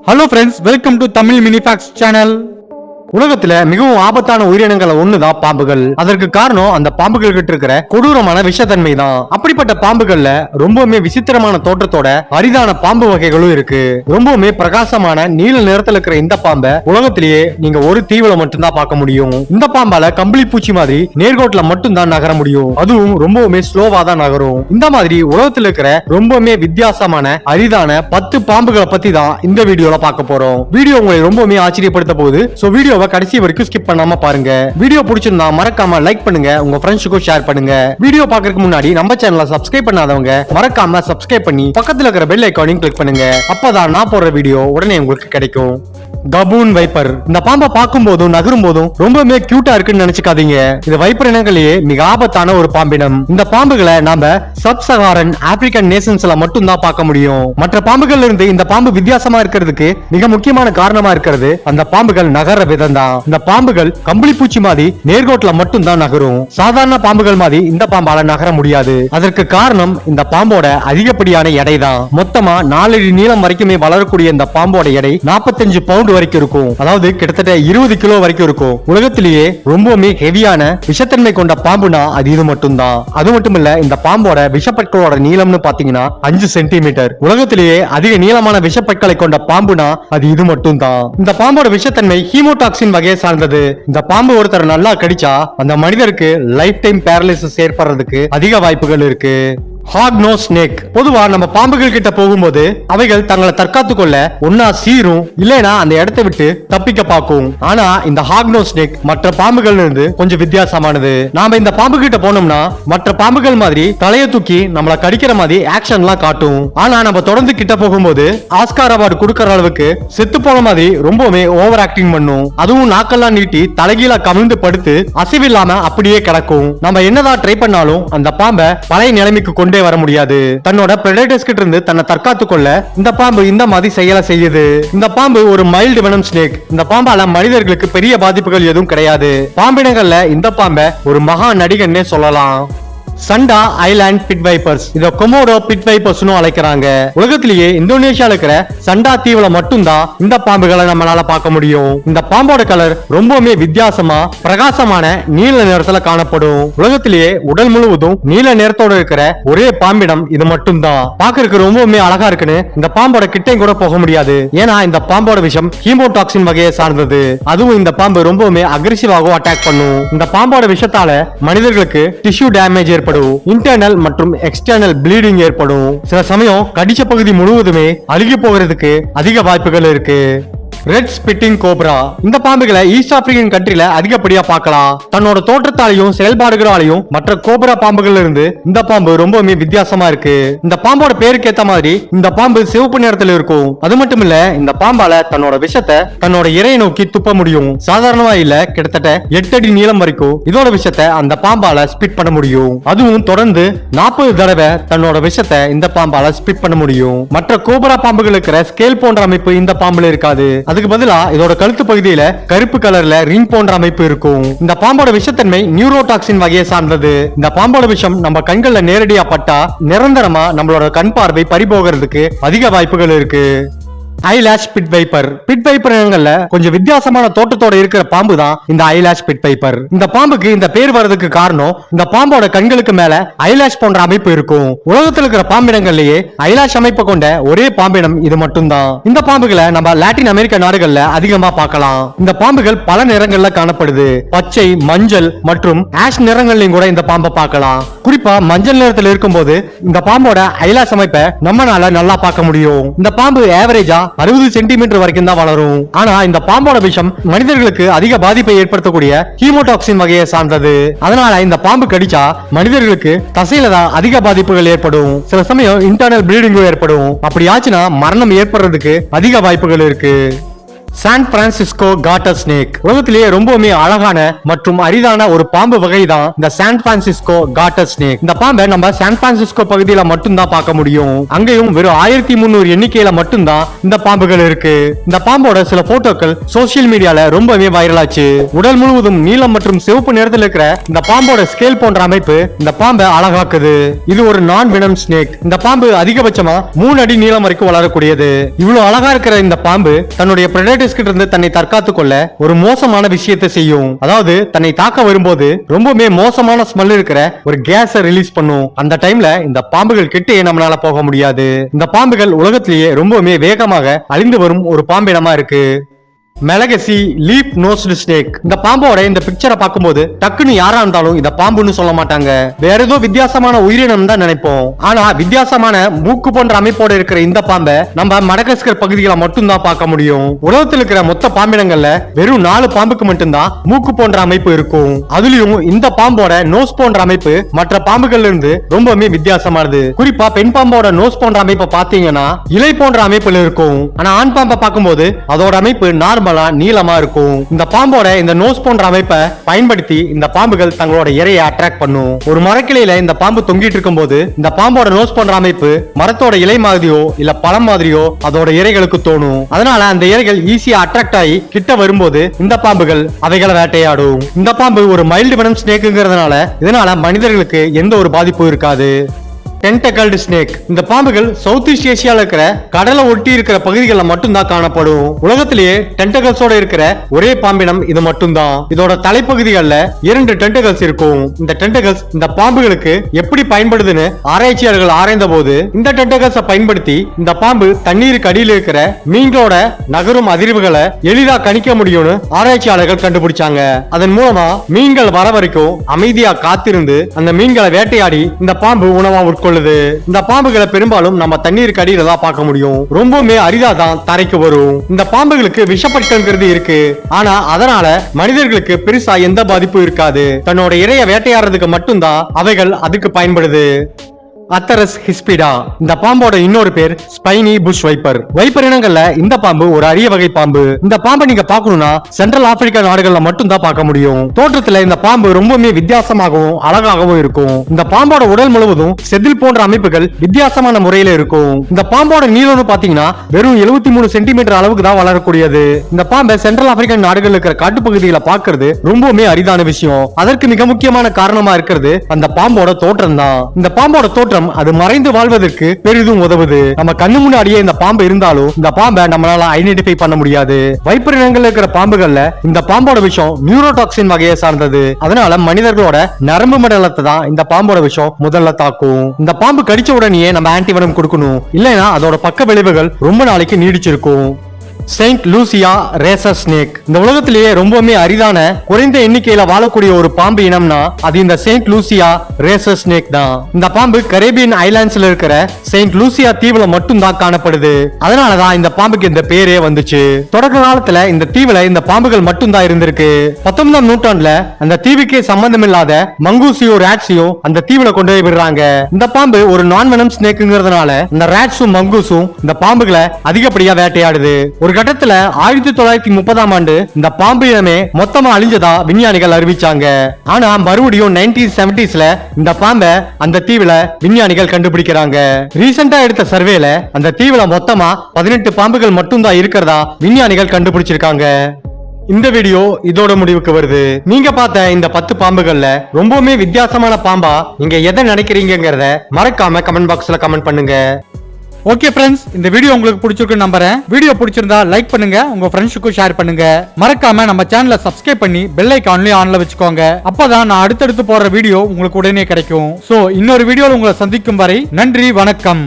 Hello friends, welcome to Tamil Mini Facts channel. உலகத்துல மிகவும் ஆபத்தான உயிரினங்கள் ஒண்ணுதான் பாம்புகள். அதற்கு காரணம் அந்த பாம்புகள் கிட்ட இருக்கிற கொடூரமான விஷத்தன்மை தான். அப்படிப்பட்ட பாம்புகள்ல ரொம்பவுமே விசித்திரமான தோற்றத்தோட அரிதான பாம்பு வகைகளும் இருக்கு. ரொம்பவுமே பிரகாசமான நீல நிறத்துல இருக்கிற இந்த பாம்பை உலகத்திலேயே நீங்க ஒரு தீவுல மட்டும்தான் பார்க்க முடியும். இந்த பாம்பால கம்பளி பூச்சி மாதிரி நேர்கோட்ல மட்டும்தான் நகர முடியும். அதுவும் ரொம்பவுமே ஸ்லோவா தான் நகரும். இந்த மாதிரி உலகத்துல இருக்கிற ரொம்பவுமே வித்தியாசமான அரிதான 10 பாம்புகளை பத்தி தான் இந்த வீடியோல பார்க்க போறோம். வீடியோ உங்களை ரொம்பவுமே ஆச்சரியப்படுத்த போகுது. சோ வீடியோவை கடைசி வரைக்கும் ஸ்கிப் பண்ணாம பாருங்க. வீடியோ பிடிச்சிருந்தா மறக்காம லைக் பண்ணுங்க, உங்க ஃப்ரெண்ட்ஸுக்கும் ஷேர் பண்ணுங்க. வீடியோ பார்க்கறதுக்கு முன்னாடி நம்ம சேனலை சப்ஸ்கிரைப் பண்ணாதவங்க மறக்காம சப்ஸ்கிரைப் பண்ணி பக்கத்துல இருக்கிற பெல் ஐகானையும் கிளிக் பண்ணுங்க. அப்பதான் நான் போடுற வீடியோ உடனே உங்களுக்கு கிடைக்கும். கபூன் வைப்பர். இந்த பாம்பை பார்க்கும் போதும் நகரும் போதும் ரொம்பவே கியூட்டா இருக்குன்னு நினைச்சுக்காதீங்க. இது வைப்பர் இனங்களையே மிக ஆபத்தான ஒரு பாம்பினம். இந்த பாம்புகளை நாம சப் சஹாரன் ஆப்பிரிக்கன் நேஷன்ஸ்ல மட்டும் தான் பார்க்க முடியும். மற்ற பாம்புகள்ல இருந்து இந்த பாம்பு வித்தியாசமா இருக்கிறதுக்கு மிக முக்கியமான காரணமா இருக்கிறது அந்த பாம்புகள் நகர விதம் தான். இந்த பாம்புகள் கம்பளி பூச்சி மாதிரி நேர்கோட்ல மட்டும் தான் நகரும். சாதாரண பாம்புகள் மாதிரி இந்த பாம்பால நகர முடியாது. அதற்கு காரணம் இந்த பாம்போட அதிகப்படியான எடை தான். மொத்தமா 4 அடி நீளம் வரைக்குமே வளரக்கூடிய இந்த பாம்போட எடை 45 பவுண்ட் வரைக்கும் இருக்கும். அதாவது கிட்டத்தட்ட 20 கிலோ வரைக்கும் இருக்கும். உலகத்திலேயே ரொம்பவுமே ஹெவியான விஷத்தன்மை கொண்ட பாம்புனா அது இது மட்டும் தான். அது மட்டும் இல்ல, இந்த பாம்போட விஷப்பற்களோட நீளம்னு பாத்தீங்கன்னா 5 சென்டிமீட்டர். உலகத்திலேயே அதிக நீளமான விஷப்பற்களை கொண்ட பாம்புனா அது இது மட்டும் தான். இந்த பாம்போட விஷத்தன்மை ஹீமோடாக்சின் வகையை சார்ந்தது. இந்த பாம்பு ஒருத்தர் நல்லா கடிச்சா அந்த மனிதருக்கு லைஃப் டைம் பேரலிசிஸ் ஏற்படுறதுக்கு அதிக வாய்ப்புகள் இருக்கு. Hog nose snake. பொதுவா நம்ம பாம்புகள் கிட்ட போகும்போது அவைகள் தங்களை தற்காத்து கொள்ள ஒன்னா சீரும் இல்லைனா அந்த இடத்தை விட்டு தப்பிக்க பார்க்கும். ஆனா இந்த ஹாக் நோஸ் ஸ்னேக் மற்ற பாம்புகள் இருந்து கொஞ்சம் வித்தியாசமானது. நாம இந்த பாம்பு கிட்ட போனோம்னா மற்ற பாம்புகள் மாதிரி தலையை தூக்கி நம்மள கடிக்கிற மாதிரி ஆக்ஷன்லாம் காட்டும். ஆனா நம்ம தொடர்ந்து கிட்ட போகும்போது ஆஸ்கார் அவார்டு கொடுக்கற அளவுக்கு செத்து போன மாதிரி ரொம்பவுமே ஓவர் ஆக்டிங் பண்ணும். அதுவும் நாக்கெல்லாம் நீட்டி தலைகீழ கவிழ்ந்து படுத்து அசைவில்லாம அப்படியே கிடக்கும். நம்ம என்னதான் ட்ரை பண்ணாலும் அந்த பாம்பை பழைய நிலைமைக்கு கொண்டு வர முடியாது. தன்னோட பிரெடேட்டர்ஸ் கிட்ட இருந்து தன்னை தற்காத்து கொள்ள இந்த பாம்பு இந்த மாதிரி செயலை செய்யுது. இந்த பாம்பு ஒரு மைல்டு வெனம் ஸ்னேக். இந்த பாம்பால மனிதர்களுக்கு பெரிய பாதிப்புகள் எதுவும் கிடையாது. பாம்பினங்கள்ல இந்த பாம்பை ஒரு மகா நடிகன்னே சொல்லலாம். Shanda island bit vipers. இத கொமோடோ பிட் வைப்பர்ஸ்னு அழைக்கிறாங்க. உலகத்திலேயே இந்தோனேஷியால இருக்கிற சண்டா தீவுல மட்டும்தான் இந்த பாம்புகளை நம்மளால பார்க்க முடியும். இந்த பாம்போட கலர் ரொம்பவுமே வித்தியாசமா பிரகாசமான நீல நிறத்துல காணப்படும். உலகத்திலேயே உடல் முழுவதும் நீல நிறத்தோட இருக்கிற ஒரே பாம்பிடம் இது மட்டும்தான். பாக்குறதுக்கு ரொம்பவுமே அழகா இருக்குன்னு இந்த பாம்போட கிட்டே கூட போக முடியாது. ஏன்னா இந்த பாம்போட விஷம் ஹீமோடாக்சின் வகையை சார்ந்தது. அதுவும் இந்த பாம்பு ரொம்பவுமே அக்ரெசிவாகவும் அட்டாக் பண்ணும். இந்த பாம்போட விஷத்தால மனிதர்களுக்கு டிஷ்யூ டேமேஜ் ஏற்படும். இன்டர்னல் மற்றும் எக்ஸ்டர்னல் ப்ளீடிங் ஏற்படும். சில சமயம் கடிச்ச பகுதி முழுவதுமே அழுகி போகிறதுக்கு அதிக வாய்ப்புகள் இருக்கு. Red spitting cobra. இந்த பாம்புகளை ஈஸ்ட் ஆப்பிரிக்கன் கண்ட்ரில அதிகப்படியா பார்க்கலாம். தன்னோட தோற்றத்தாலையும் செயல்பாடுகளாலையும் மற்ற கோப்ரா பாம்புகள் இருந்து இந்த பாம்பு ரொம்பவுமே வித்தியாசமா இருக்கு. இந்த பாம்போட பேருக்கு ஏத்த மாதிரி இந்த பாம்பு சிவப்பு நிறத்துல இருக்கும். அது மட்டும் இல்ல, இந்த பாம்பால தன்னோட விஷத்தை தன்னோட இரையை நோக்கி துப்ப முடியும். சாதாரணமா இல்ல, கிட்டத்தட்ட 8 அடி நீளம் வரைக்கும் இதோட விஷத்தை அந்த பாம்பால ஸ்பிட் பண்ண முடியும். அதுவும் தொடர்ந்து 40 தடவை தன்னோட விஷத்தை இந்த பாம்பால ஸ்பிட் பண்ண முடியும். மற்ற கோப்ரா பாம்புகள் இருக்கிற ஸ்கேல் போன்ற அமைப்பு இந்த பாம்புல இருக்காது. அதுக்கு பதிலா இதோட கழுத்து பகுதியில கருப்பு கலர்ல ரிங் போன்ற அமைப்பு இருக்கும். இந்த பாம்போட விஷத்தன்மை நியூரோடாக்சின் வகையை சார்ந்தது. இந்த பாம்போட விஷம் நம்ம கண்கள்ல நேரடியா பட்டா நிரந்தரமா நம்மளோட கண் பார்வை பறிபோகிறதுக்கு அதிக வாய்ப்புகள் இருக்கு. Eyelash pit viper. Pit viper இனங்கள்ல கொஞ்சம் வித்தியாசமான தோட்டத்தோட இருக்கிற பாம்பு தான் இந்த ஐலாஷ் பிட் வைப்பர். இந்த பாம்புக்கு இந்த பேர் வர்றதுக்கு காரணம் இந்த பாம்போட கண்களுக்கு மேல ஐலாஷ் போன்ற அமைப்பு இருக்கும். உலகத்தில் இருக்கிற பாம்பினங்கள்லயே ஐலாஷ் அமைப்பு கொண்ட ஒரே பாம்பினம் இது மட்டும்தான். இந்த பாம்புகளை நம்ம லாட்டின் அமெரிக்க நாடுகள்ல அதிகமா பார்க்கலாம். இந்த பாம்புகள் பல நிறங்கள்ல காணப்படுது. பச்சை, மஞ்சள் மற்றும் ஆஷ் நிறங்கள்லயும் கூட இந்த பாம்பை பார்க்கலாம். குறிப்பா மஞ்சள் நிறத்தில் இருக்கும்போது இந்த பாம்போட ஐலாஷ் அமைப்பை நம்மளால நல்லா பார்க்க முடியும். இந்த பாம்பு ஆவரேஜா 60 சென்டிமீட்டர் வரைக்கும் தான் வளரும். ஆனா இந்த பாம்போட விஷம் மனிதர்களுக்கு அதிக பாதிப்பை ஏற்படுத்தக்கூடிய ஹீமோடாக்சின் வகையை சார்ந்தது. அதனால இந்த பாம்பு கடிச்சா மனிதர்களுக்கு தசையில தான் அதிக பாதிப்புகள் ஏற்படும். சில சமயம் இன்டர்னல் ப்ளீடிங்கும் ஏற்படும். அப்படி ஆச்சுன்னா மரணம் ஏற்படுறதுக்கு அதிக வாய்ப்புகள் இருக்கு. சான் பிரான்சிஸ்கோ காட்டர் ஸ்னேக் உலகத்திலேயே ரொம்பவுமே அழகான மற்றும் அரிதான ஒரு பாம்பு வகை தான் இந்த சான் பிரான்சிஸ்கோ காட்டர் ஸ்னேக். இந்த பாம்பை நம்ம சான் பிரான்சிஸ்கோ பகுதியில மட்டும்தான் பார்க்க முடியும். அங்கேயும் வெறும் 1300 எண்ணிக்கையில மட்டும்தான் இந்த பாம்புகள் இருக்கு. இந்த பாம்போட சில போட்டோக்கள் சோசியல் மீடியால ரொம்பவே வைரல் ஆச்சு. உடல் முழுவதும் நீலம் மற்றும் சிவப்பு நிறத்தில் இருக்கிற இந்த பாம்போட ஸ்கேல் போன்ற அமைப்பு இந்த பாம்பை அழகாக்குது. இது ஒரு நான் வெனம் ஸ்னேக். இந்த பாம்பு அதிகபட்சமா 3 அடி நீளம் வரைக்கும் வளரக்கூடியது. இவ்வளவு அழகா இருக்கிற இந்த பாம்பு தன்னுடைய பிரெடேட்டர்ஸ் கிட்ட இருந்து தன்னை தற்காத்துக் கொள்ள ஒரு மோசமான விஷயத்தை செய்யும். அதாவது தன்னை தாக்க வரும்போது ரொம்பவே மோசமான ஸ்மெல் இருக்கிற ஒரு கேஸை ரிலீஸ் பண்ணும். அந்த டைம்ல இந்த பாம்புகள் கிட்டே நம்மளால போக முடியாது. இந்த பாம்புகள் உலகத்திலேயே ரொம்பவே வேகமாக அழிந்து வரும் ஒரு பாம்பினமா இருக்கு. மெலகசி லீப் நோஸ்டு ஸ்னேக். இந்த பாம்போட இந்த பிக்சரை பார்க்கும்போது டக்குன்னு யாரா இருந்தாலும் இந்த பாம்புன்னு சொல்ல மாட்டாங்க. வேற ஏதோ வித்தியாசமான உயிரினம் தான் நினைப்போம். ஆனா வித்தியாசமான மூக்கு போன்ற அமைப்போட இருக்கிற இந்த பாம்பை நம்ம மடகஸ்கர் பகுதிகளை மட்டும்தான் பார்க்க முடியும். உலகத்தில் இருக்கிற மொத்த பாம்பினங்கள்ல வெறும் 4 பாம்புக்கு மட்டும்தான் மூக்கு போன்ற அமைப்பு இருக்கும். அதுலயும் இந்த பாம்போட நோஸ் போன்ற அமைப்பு மற்ற பாம்புகள்ல இருந்து ரொம்பவே வித்தியாசமானது. குறிப்பா பெண் பாம்போட நோஸ் போன்ற அமைப்பை பாத்தீங்கன்னா இலை போன்ற அமைப்புல இருக்கும். ஆனா ஆண் பாம்பை பார்க்கும்போது அதோட அமைப்பு நீளமா இருக்கும். இந்த பாம்போட இந்த நோஸ் போன்ற அமைப்பை பயன்படுத்தி இந்த பாம்புகள் தங்களோட இரையை அட்ராக்ட் பண்ணும். ஒரு மரக்கிளையில இந்த பாம்பு தொங்கிட்டு இருக்கும் போது இந்த பாம்போட நோஸ் போன்ற அமைப்பு மரத்தோட இலை மாதிரியோ இல்ல பழம் மாதிரியோ அதோட இரைகளுக்கு தோணும். அதனால அந்த இரைகள் ஈஸியா அட்ராக்ட் ஆகி கிட்ட வரும்போது இந்த பாம்புகள் அவைகளை வேட்டையாடும். இந்த பாம்பு ஒரு மைல்டு வெனம் ஸ்னேக்குங்கிறதுனால இதனால மனிதர்களுக்கு எந்த ஒரு பாதிப்பும் இருக்காது. டென்டக்கல்டு ஸ்னேக். இந்த பாம்புகள் சவுத் ஈஸ்ட் ஏசியால இருக்கிற கடலை ஒட்டி இருக்கிற பகுதிகளில் மட்டும்தான் காணப்படும். உலகத்திலேயே டென்டகல்ஸோட இருக்கிற ஒரே பாம்பினம் இது மட்டும்தான். இதோட தலைப்பகுதிகளில் 2 டென்டகல்ஸ் இருக்கும். இந்த டென்டகல்ஸ் இந்த பாம்புகளுக்கு எப்படி பயன்படுதுன்னு ஆராய்ச்சியாளர்கள் ஆராய்ந்த போது இந்த டென்டகல்ஸை பயன்படுத்தி இந்த பாம்பு தண்ணீருக்கு அடியில் இருக்கிற மீன்களோட நகரும் அதிர்வுகளை எளிதா கணிக்க முடியும்னு ஆராய்ச்சியாளர்கள் கண்டுபிடிச்சாங்க. அதன் மூலமா மீன்கள் வர வரைக்கும் அமைதியா காத்திருந்து அந்த மீன்களை வேட்டையாடி இந்த பாம்பு உணவா உட்கொள்ள. இந்த பாம்புகளை பெரும்பாலும் நம்ம தண்ணீருக்கு அடியில தான் பார்க்க முடியும். ரொம்பவுமே அரிதாதான் தரைக்கு வரும். இந்த பாம்புகளுக்கு விஷப்பற்கள்ங்கிறது இருக்கு. ஆனா அதனால மனிதர்களுக்கு பெருசா எந்த பாதிப்பும் இருக்காது. தன்னோட இரையை வேட்டையாடுறதுக்கு மட்டும்தான் அவைகள் அதுக்கு பயன்படுது. அத்தரஸ் ஹிஸ்பிடா. இந்த பாம்போட இன்னொரு பேர் ஸ்பைனி புஷ் வைப்பர். வைப்பர் இனங்கள்ல இந்த பாம்பு ஒரு அரிய வகை பாம்பு. இந்த பாம்பை நீங்க பார்க்கணும்னா சென்ட்ரல் ஆப்பிரிக்கா நாடுகள்ல மட்டும் தான் பார்க்க முடியும். தோற்றத்துல இந்த பாம்பு ரொம்பவே வித்தியாசமாகவும் அழகாகவும் இருக்கும். இந்த பாம்போட உடல் முழுவதும் செதில் போன்ற அமைப்புகள் வித்தியாசமான முறையில இருக்கும். இந்த பாம்போட நீளம்னு பாத்தீங்கன்னா வெறும் 73 சென்டிமீட்டர் அளவுக்கு தான் வளரக்கூடியது. இந்த பாம்பை சென்ட்ரல் ஆப்பிரிக்கன் நாடுகள் இருக்கிற காட்டுப்பகுதிகளை பார்க்கிறது ரொம்பவுமே அரிதான விஷயம். அதற்கு மிக முக்கியமான காரணமா இருக்கிறது அந்த பாம்போட தோற்றம் தான். இந்த பாம்போட தோற்றம் அது மறைந்து வாழ்வதற்கு பெரிதும் உதவுது. நம்ம கண்ணு முன்னாடியே இந்த பாம்பு இருந்தாலும் இந்த பாம்பை நம்மளால ஐடென்டிஃபை பண்ண முடியாது. வைப்பர் இனங்கள்ல இருக்கிற பாம்புகள்ல இந்த பாம்போட விஷம் நியூரோடாக்சின் வகையை சார்ந்தது. அதனால மனிதர்களோட நரம்பு மண்டலத்தை தான் இந்த பாம்போட விஷம் முதல்ல தாக்கும். இந்த பாம்பு கடிச்ச உடனே நம்ம ஆன்டிவெனம் கொடுக்கணும். இல்லைன்னா அதோட பக்க விளைவுகள் ரொம்ப நாளைக்கு நீடிச்சிருக்கும். Saint Lucia racer snake. இந்த உலகத்திலேயே ரொம்பவுமே அரிதான குறைந்த எண்ணிக்கையில வாழக்கூடிய ஒரு பாம்பு இனம்னா அது இந்த செயின்ட் லூசியா ரேசர் ஸ்னேக் தான். இந்த பாம்பு கரேபியன் ஐலாண்ட்ஸ்ல இருக்கிற செயின்ட் லூசியா தீவுல மட்டும் தான் காணப்படுது. அதனாலதான் இந்த பாம்புக்கு இந்த பேரே வந்துச்சு. தொடக்க காலத்துல இந்த தீவுல இந்த பாம்புகள் மட்டும் தான் இருந்திருக்கு. 19ஆம் நூற்றாண்டுல அந்த தீவுக்கே சம்பந்தம் இல்லாத மங்கூசியும் ராட்ஸையும் அந்த தீவுல கொண்டு போய் விடுறாங்க. இந்த பாம்பு ஒரு நான் வெனம் ஸ்னேக்குங்கிறதுனால இந்த ராட்ஸும் மங்கூஸும் இந்த பாம்புகளை அதிகப்படியா வேட்டையாடுது. ஒரு கட்டத்துல 1930ஆம் ஆண்டு இந்த பாம்பு இனமே மொத்தமா அழிஞ்சதா விஞ்ஞானிகள் அறிவிச்சாங்க. ஆனா மறுபடியும் 1970ஸ்ல இந்த பாம்பை அந்த தீவுல விஞ்ஞானிகள் கண்டுபிடிக்கிறாங்க. ரீசெண்டா எடுத்த சர்வேல அந்த தீவுல மொத்தமா 18 பாம்புகள் மட்டும்தான் இருக்கிறதா விஞ்ஞானிகள் கண்டுபிடிச்சிருக்காங்க. இந்த வீடியோ இதோட முடிவுக்கு வருது. நீங்க பார்த்த இந்த 10 பாம்புகள்ல ரொம்பவுமே வித்தியாசமான பாம்பா நீங்க எதை நினைக்கிறீங்கிறத மறக்காம கமெண்ட் பாக்ஸ்ல கமெண்ட் பண்ணுங்க. ஓகே ஃப்ரெண்ட்ஸ், இந்த வீடியோ உங்களுக்கு பிடிச்சிருக்குன்னு நம்புறேன். வீடியோ பிடிச்சிருந்தா லைக் பண்ணுங்க, உங்க ஃப்ரெண்ட்ஸுக்கும் ஷேர் பண்ணுங்க. மறக்காம நம்ம சேனலை சப்ஸ்கிரைப் பண்ணி பெல் ஐகான்லயும் ஆன்ல வச்சுக்கோங்க. அப்பதான் நான் அடுத்தடுத்து போடுற வீடியோ உங்களுக்கு உடனே கிடைக்கும். சோ இன்னொரு வீடியோல உங்களை சந்திக்கும் வரை நன்றி, வணக்கம்.